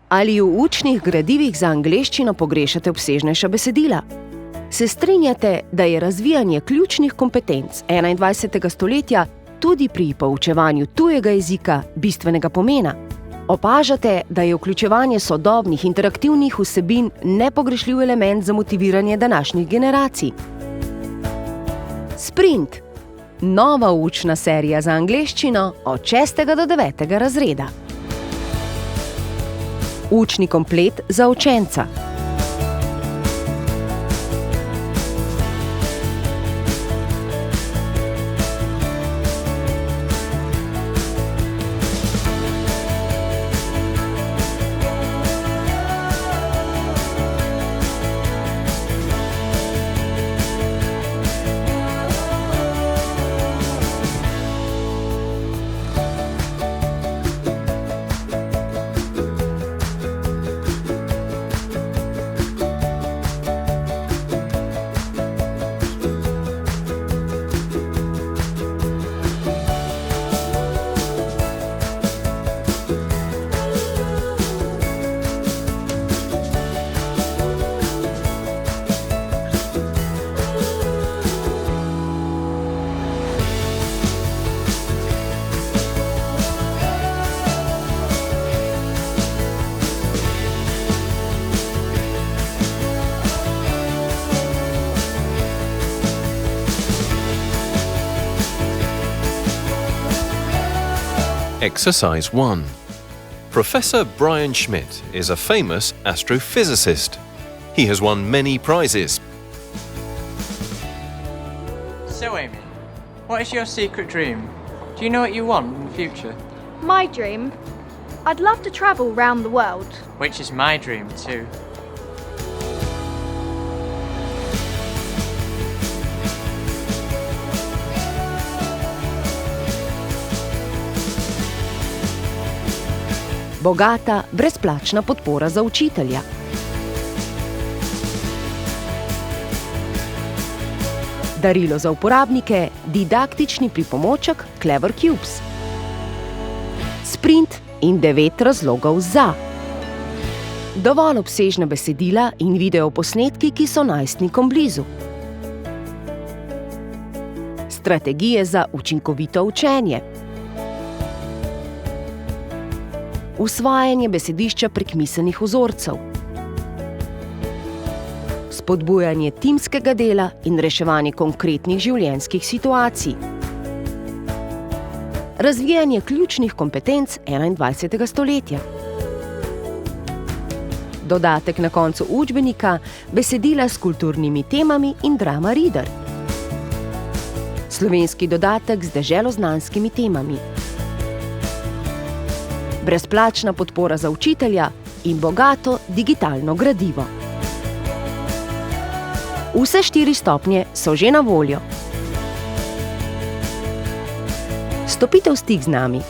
Ali v učnih gradivih za angleščino pogrešate obsežnejša besedila? Se strinjate, da je razvijanje ključnih kompetenc 21. stoletja tudi pri poučevanju tujega jezika bistvenega pomena? Opažate, da je vključevanje sodobnih interaktivnih vsebin nepogrešljiv element za motiviranje današnjih generacij? Sprint. Nova učna serija za angleščino od 6. do 9. razreda. Učni komplet za učenca. Exercise 1. Professor Brian Schmidt is a famous astrophysicist. He has won many prizes. So Amy, what is your secret dream? Do you know what you want in the future? My dream? I'd love to travel round the world. Which is my dream too. Bogata, brezplačna podpora za učitelja. Darilo za uporabnike, didaktični pripomoček Clever Cubes. Sprint in 9 razlogov za. Dovolj obsežna besedila in videoposnetki, ki so najstnikom blizu. Strategije za učinkovito učenje. Usvajanje besedišča prek miselnih vzorcev. Spodbujanje timskega dela in reševanje konkretnih življenjskih situacij. Razvijanje ključnih kompetenc 21. stoletja. Dodatek na koncu učbenika, besedila s kulturnimi temami in drama reader. Slovenski dodatek z deželoznanskimi temami. Brezplačna podpora za učitelja in bogato digitalno gradivo. Vse 4 stopnje so že na voljo. Stopite v stik z nami.